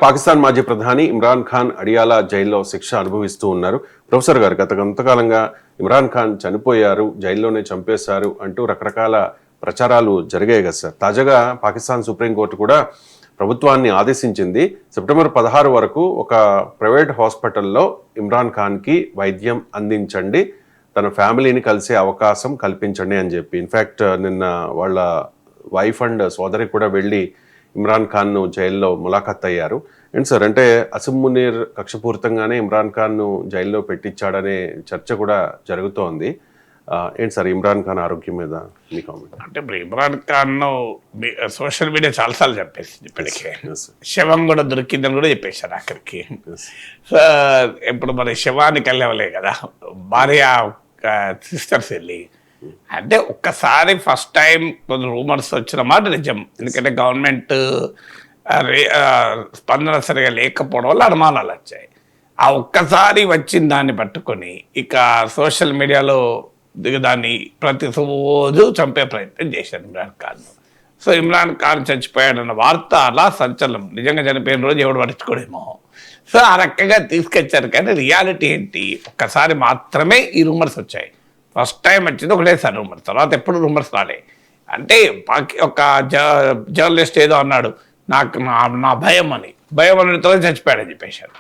పాకిస్తాన్ మాజీ ప్రధాని ఇమ్రాన్ ఖాన్ అడియాలా జైల్లో శిక్ష అనుభవిస్తూ ఉన్నారు. ప్రొఫెసర్ గారు, గత కొంతకాలంగా ఇమ్రాన్ ఖాన్ చనిపోయారు, జైల్లోనే చంపేశారు అంటూ రకరకాల ప్రచారాలు జరిగాయి కదా సార్. తాజాగా పాకిస్తాన్ సుప్రీంకోర్టు కూడా ప్రభుత్వాన్ని ఆదేశించింది, సెప్టెంబర్ 16 వరకు ఒక ప్రైవేట్ హాస్పిటల్లో ఇమ్రాన్ ఖాన్కి వైద్యం అందించండి, తన ఫ్యామిలీని కలిసే అవకాశం కల్పించండి అని చెప్పి. ఇన్ఫ్యాక్ట్ నిన్న వాళ్ళ వైఫ్ అండ్ సోదరి కూడా వెళ్ళి ఇమ్రాన్ ఖాన్ను జైల్లో ములాఖత్ అయ్యారు. ఏంటి సార్, అంటే అసిం మునీర్ కక్షపూరితంగానే ఇమ్రాన్ ఖాన్ను జైల్లో పెట్టించాడనే చర్చ కూడా జరుగుతోంది. ఏంటి సార్ ఇమ్రాన్ ఖాన్ ఆరోగ్యం మీద మీ కామెంట్? అంటే ఇప్పుడు ఇమ్రాన్ ఖాన్ను సోషల్ మీడియా చాలాసార్లు చెప్పేసింది, ఇప్పటికే శవం కూడా దొరికిందని కూడా చెప్పేశారు ఆఖరికి. సో ఇప్పుడు మరి శవానికి వెళ్ళవలే కదా భార్య సిస్టర్స్ వెళ్ళి, అంటే ఒక్కసారి ఫస్ట్ టైం కొంచెం రూమర్స్ వచ్చిన మాట నిజం. ఎందుకంటే గవర్నమెంట్ స్పందన సరిగా లేకపోవడం వల్ల అనుమానాలు వచ్చాయి. ఆ ఒక్కసారి వచ్చిన దాన్ని పట్టుకొని ఇక సోషల్ మీడియాలో దాన్ని ప్రతి రోజు చంపే ప్రయత్నం చేశారు ఇమ్రాన్ ఖాన్. సో ఇమ్రాన్ ఖాన్ చచ్చిపోయాడన్న వార్త అలా సంచలనం, నిజంగా చనిపోయిన రోజు ఎవడు పట్టించుకోడేమో. సో ఆ రకంగా తీసుకొచ్చారు. కానీ రియాలిటీ ఏంటి, ఒక్కసారి మాత్రమే ఈ రూమర్స్ వచ్చాయి. ఫస్ట్ టైం వచ్చింది ఒకటేసారి రూమర్స్, తర్వాత ఎప్పుడు రూమర్స్ రాలే. అంటే ఒక జర్నలిస్ట్ ఏదో అన్నాడు, నాకు నా భయం అని తర్వాత చచ్చిపోయాడని చెప్పేశారు.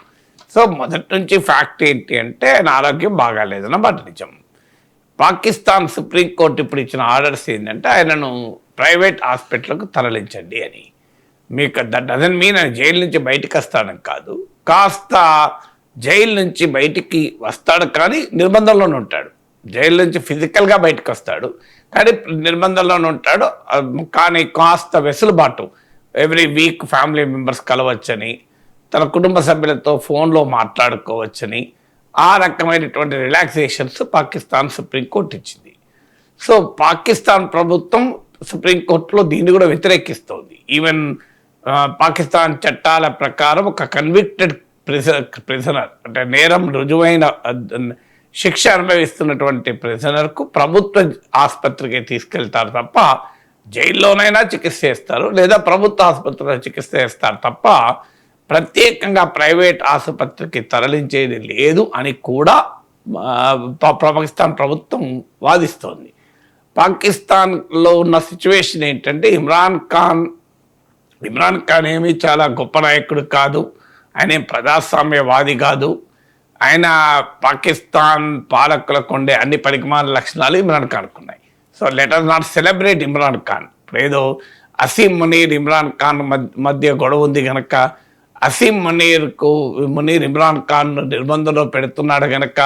సో మొదటి నుంచి ఫ్యాక్ట్ ఏంటి అంటే ఆయన ఆరోగ్యం బాగాలేదన్నమాట నిజం. పాకిస్తాన్ సుప్రీంకోర్టు ఇప్పుడు ఇచ్చిన ఆర్డర్స్ ఏంటంటే ఆయనను ప్రైవేట్ హాస్పిటల్కు తరలించండి అని. మీకు దట్ డజంట్ మీన్ ఆయన జైలు నుంచి బయటికి వస్తాడని కాదు, కాస్త జైలు నుంచి బయటికి వస్తాడు కానీ నిర్బంధంలోనే ఉంటాడు. జైలు నుంచి ఫిజికల్గా బయటకు వస్తాడు కానీ నిర్బంధంలోనే ఉంటాడు. కానీ కాస్త వెసులుబాటు, ఎవ్రీ వీక్ ఫ్యామిలీ మెంబర్స్ కలవచ్చని, తన కుటుంబ సభ్యులతో ఫోన్లో మాట్లాడుకోవచ్చని, ఆ రకమైనటువంటి రిలాక్సేషన్స్ పాకిస్తాన్ సుప్రీంకోర్టు ఇచ్చింది. సో పాకిస్తాన్ ప్రభుత్వం సుప్రీంకోర్టులో దీన్ని కూడా వ్యతిరేకిస్తోంది. ఈవెన్ పాకిస్తాన్ చట్టాల ప్రకారం ఒక కన్విక్టెడ్ ప్రిజనర్ అంటే నేరం రుజువైన శిక్ష అనుభవిస్తున్నటువంటి ప్రిజనర్కు ప్రభుత్వ ఆసుపత్రికి తీసుకెళ్తారు తప్ప, జైల్లోనైనా చికిత్స చేస్తారు లేదా ప్రభుత్వ ఆసుపత్రిలో చికిత్స చేస్తారు తప్ప ప్రత్యేకంగా ప్రైవేట్ ఆసుపత్రికి తరలించేది లేదు అని కూడా పాకిస్తాన్ ప్రభుత్వం వాదిస్తోంది. పాకిస్తాన్లో ఉన్న సిచ్యువేషన్ ఏంటంటే ఇమ్రాన్ ఖాన్ ఏమీ చాలా గొప్ప నాయకుడు కాదు, ఆయన ప్రజాస్వామ్యవాది కాదు. ఆయన పాకిస్తాన్ పాలకులకు ఉండే అన్ని పరిమాణ లక్షణాలు ఇమ్రాన్ ఖాన్కు ఉన్నాయి. So let us not celebrate Imran Khan. ఇప్పుడు ఏదో అసీం మునీర్ ఇమ్రాన్ ఖాన్ మధ్య గొడవ ఉంది కనుక అసీం మునీర్ ఇమ్రాన్ ఖాన్ నిర్బంధంలో పెడుతున్నాడు కనుక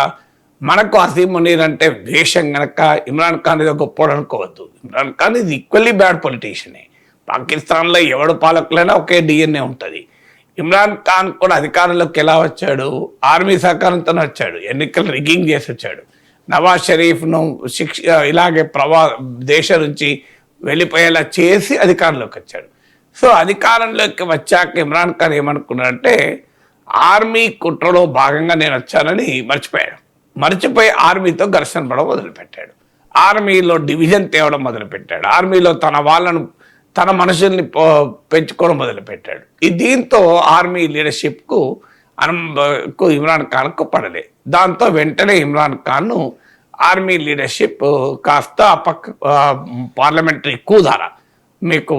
మనకు అసీం మునీర్ అంటే ద్వేషం కనుక ఇమ్రాన్ ఖాన్ ఏదో గొప్పవాడు అనుకోవద్దు. ఇమ్రాన్ ఖాన్ ఇది ఈక్వల్లీ బ్యాడ్ పొలిటీషియనే. పాకిస్తాన్లో ఎవడు పాలకులైనా ఒకే డిఎన్ఏ ఉంటుంది. ఇమ్రాన్ ఖాన్ కూడా అధికారంలోకి ఎలా వచ్చాడు, ఆర్మీ సహకారంతోనే వచ్చాడు, ఎన్నికలు రిగ్గింగ్ చేసి వచ్చాడు. నవాజ్ షరీఫ్ను ఇలాగే దేశం నుంచి వెళ్ళిపోయేలా చేసి అధికారంలోకి వచ్చాడు. సో అధికారంలోకి వచ్చాక ఇమ్రాన్ ఖాన్ ఏమనుకున్నాడంటే ఆర్మీ కుట్రలో భాగంగా నేను వచ్చానని మర్చిపోయి ఆర్మీతో ఘర్షణ పడడం మొదలుపెట్టాడు. ఆర్మీలో డివిజన్ తేవడం మొదలుపెట్టాడు. ఆర్మీలో తన మనుషుల్ని పెంచుకోవడం మొదలుపెట్టాడు. దీంతో ఆర్మీ లీడర్షిప్కు ఇమ్రాన్ ఖాన్కు పడలే. దాంతో వెంటనే ఇమ్రాన్ ఖాన్ను ఆర్మీ లీడర్షిప్ కాస్త పార్లమెంటరీ కూ ద్వారా మీకు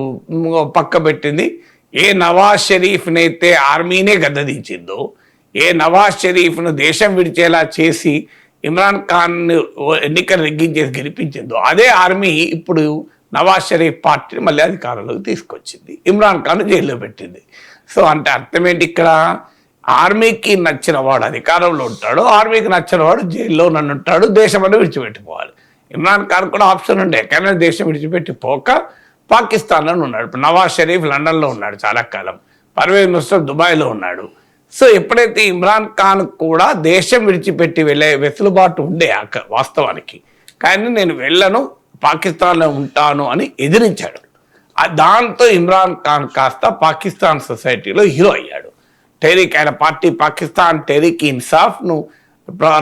పక్క పెట్టింది. ఏ నవాజ్ షరీఫ్నైతే ఆర్మీనే గద్దదించిందో, ఏ నవాజ్ షరీఫ్ను దేశం విడిచేలా చేసి ఇమ్రాన్ ఖాన్ను ఎన్నికలు రిగ్గించేసి గెలిపించిందో అదే ఆర్మీ ఇప్పుడు నవాజ్ షరీఫ్ పార్టీని మళ్ళీ అధికారంలోకి తీసుకొచ్చింది, ఇమ్రాన్ ఖాన్ జైల్లో పెట్టింది. సో అంటే అర్థం ఏంటి, ఇక్కడ ఆర్మీకి నచ్చిన వాడు అధికారంలో ఉంటాడు, ఆర్మీకి నచ్చిన వాడు జైల్లో ఉంటాడు, దేశం అని విడిచిపెట్టిపోవాలి. ఇమ్రాన్ ఖాన్ కూడా ఆప్షన్ ఉండే, ఎక్కడైనా దేశం విడిచిపెట్టిపోక పాకిస్తాన్లో ఉన్నాడు. ఇప్పుడు నవాజ్ షరీఫ్ లండన్లో ఉన్నాడు చాలా కాలం, పర్వేజ్ ముషర్రఫ్ దుబాయ్లో ఉన్నాడు. సో ఎప్పుడైతే ఇమ్రాన్ ఖాన్ కూడా దేశం విడిచిపెట్టి వెళ్ళే వెసులుబాటు ఉండే వాస్తవానికి, కానీ నేను వెళ్ళను పాకిస్తాన్లో ఉంటాను అని ఎదిరించాడు. దాంతో ఇమ్రాన్ ఖాన్ కాస్త పాకిస్తాన్ సొసైటీలో హీరో అయ్యాడు. ఆయన పార్టీ పాకిస్తాన్ టెహ్రీక్ ఇన్సాఫ్ను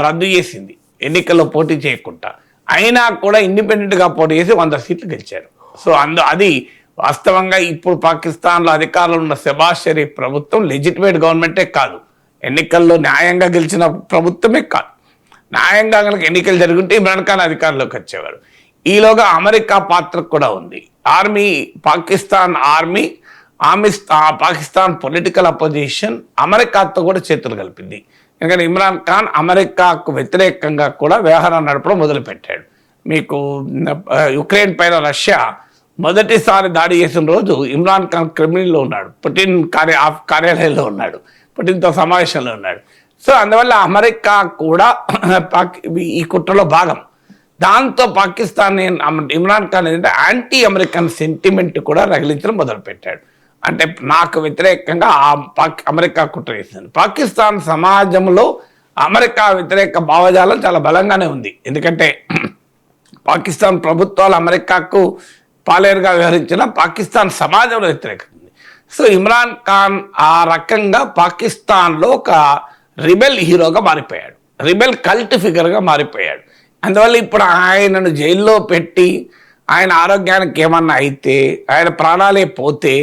రద్దు చేసింది, ఎన్నికల్లో పోటీ చేయకుండా. అయినా కూడా ఇండిపెండెంట్గా పోటీ చేసి 100 సీట్లు గెలిచారు. సో అది వాస్తవంగా ఇప్పుడు పాకిస్తాన్లో అధికారంలో ఉన్న షెబాజ్ షరీఫ్ ప్రభుత్వం లెజిటిమేట్ గవర్నమెంటే కాదు, ఎన్నికల్లో న్యాయంగా గెలిచిన ప్రభుత్వమే కాదు. న్యాయంగా కనుక ఎన్నికలు జరుగుంటే ఇమ్రాన్ ఖాన్ అధికారంలోకి వచ్చేవారు. ఈలోగా అమెరికా పాత్ర కూడా ఉంది. Pakistan army Pakistan political opposition అమెరికాతో కూడా చేతులు కలిపింది. ఎందుకంటే ఇమ్రాన్ ఖాన్ అమెరికాకు వ్యతిరేకంగా కూడా వ్యవహారం నడపడం మొదలుపెట్టాడు. మీకు యుక్రెయిన్ పైన రష్యా మొదటిసారి దాడి చేసిన రోజు ఇమ్రాన్ ఖాన్ క్రెమ్లిన్లో ఉన్నాడు, పుటిన్ కార్యాలయంలో ఉన్నాడు, పుటిన్తో సమావేశంలో ఉన్నాడు. సో అందువల్ల అమెరికా కూడా ఈ కుట్రలో భాగం. దాంతో పాకిస్తాన్ ఇమ్రాన్ ఖాన్ ఏంటంటే యాంటీ అమెరికన్ సెంటిమెంట్ కూడా రగిలించడం మొదలుపెట్టాడు. అంటే నాకు వ్యతిరేకంగా అమెరికా కుట్ర చేసింది. పాకిస్తాన్ సమాజంలో అమెరికా వ్యతిరేక భావజాలం చాలా బలంగానే ఉంది. ఎందుకంటే పాకిస్తాన్ ప్రభుత్వాలు అమెరికాకు పాలేరుగా వ్యవహరించిన పాకిస్తాన్ సమాజంలో వ్యతిరేకంగా ఉంది. సో ఇమ్రాన్ ఖాన్ ఆ రకంగా పాకిస్తాన్లో ఒక రిబెల్ హీరోగా మారిపోయాడు, రిబెల్ కల్ట్ ఫిగర్గా మారిపోయాడు. అందువల్ల ఇప్పుడు ఆయనను జైల్లో పెట్టి ఆయన ఆరోగ్యానికి ఏమన్నా అయితే, ఆయన ప్రాణాలే పోతే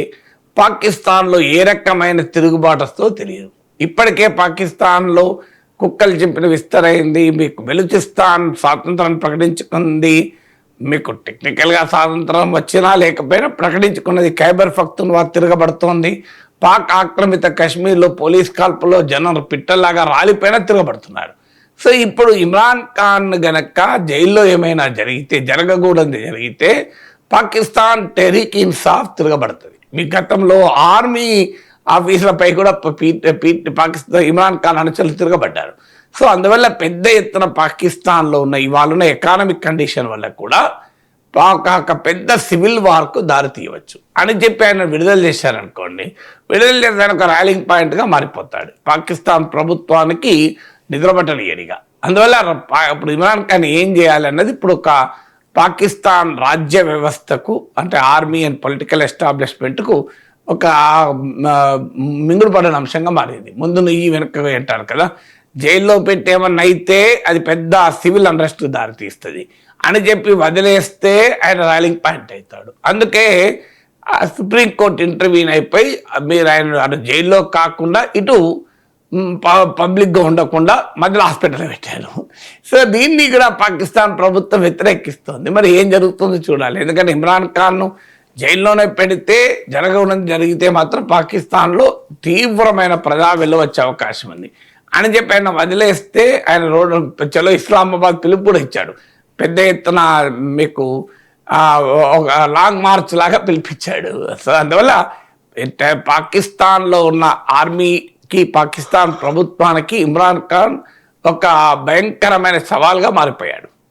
పాకిస్తాన్లో ఏ రకమైన తిరుగుబాటు వస్తుందో తెలియదు. ఇప్పటికే పాకిస్తాన్లో కుక్కలు చెప్పిన విస్తరైంది. మీకు బెలూచిస్తాన్ స్వాతంత్రాన్ని ప్రకటించుకుంది. మీకు టెక్నికల్గా స్వాతంత్రం వచ్చినా లేకపోయినా ప్రకటించుకున్నది. ఖైబర్ పఖ్తూన్ఖ్వా తిరగబడుతోంది. పాక్ ఆక్రమిత కశ్మీర్లో పోలీస్ కాల్పులో జనం పిట్టల్లాగా రాలిపోయినా తిరగబడుతున్నారు. సో ఇప్పుడు ఇమ్రాన్ ఖాన్ గనక జైల్లో ఏమైనా జరగకూడదు జరిగితే పాకిస్తాన్ టెహ్రీక్ ఇన్సాఫ్ తిరగబడుతుంది. మీ గతంలో ఆర్మీ ఆఫీసులపై కూడా పాకిస్తాన్ ఇమ్రాన్ ఖాన్ అనుచరులు తిరగబడ్డారు. సో అందువల్ల పెద్ద ఎత్తున పాకిస్తాన్లో ఉన్న ఇవాళ ఉన్న ఎకానమిక్ కండిషన్ వల్ల కూడా ఒక పెద్ద సివిల్ వార్కు దారి తీయవచ్చు అని చెప్పి ఆయన విడుదల చేశారనుకోండి, విడుదల చేసిన ఒక ర్యాలింగ్ పాయింట్గా మారిపోతాడు పాకిస్తాన్ ప్రభుత్వానికి నిద్రపట్టని ఏడిగా. అందువల్ల ఇప్పుడు ఇమ్రాన్ ఖాన్ ఏం చేయాలన్నది ఇప్పుడు ఒక పాకిస్తాన్ రాజ్య వ్యవస్థకు, అంటే ఆర్మీ అండ్ పొలిటికల్ ఎస్టాబ్లిష్మెంట్కు ఒక మింగుడు పడిన అంశంగా మారింది. ముందు నువ్వు వెనక అంటారు కదా, జైల్లో పెట్టేమన్నా అయితే అది పెద్ద సివిల్ అన్రెస్ట్ దారితీస్తుంది అని చెప్పి వదిలేస్తే ఆయన ర్యాలింగ్ పాయింట్ అవుతాడు. అందుకే సుప్రీంకోర్టు ఇంటర్వ్యూన్ అయిపోయి మీరు ఆయన జైల్లో కాకుండా ఇటు పబ్లిక్గా ఉండకుండా మధ్యలో హాస్పిటల్ పెట్టారు. సో దీన్ని కూడా పాకిస్తాన్ ప్రభుత్వం వ్యతిరేకిస్తుంది. మరి ఏం జరుగుతుందో చూడాలి. ఎందుకంటే ఇమ్రాన్ ఖాన్ను జైల్లోనే పెడితే జరిగితే మాత్రం పాకిస్తాన్లో తీవ్రమైన ప్రజా వెలువచ్చే అవకాశం ఉంది అని చెప్పి ఆయన వదిలేస్తే ఆయన చలో ఇస్లామాబాద్ పిలుపు కూడా ఇచ్చాడు. పెద్ద ఎత్తున మీకు ఒక లాంగ్ మార్చ్ లాగా పిలిపించాడు. సో అందువల్ల పాకిస్తాన్లో ఉన్న ఆర్మీకి, పాకిస్తాన్ ప్రభుత్వానికి ఇమ్రాన్ ఖాన్ ఒక భయంకరమైన సవాల్గా మారిపోయాడు.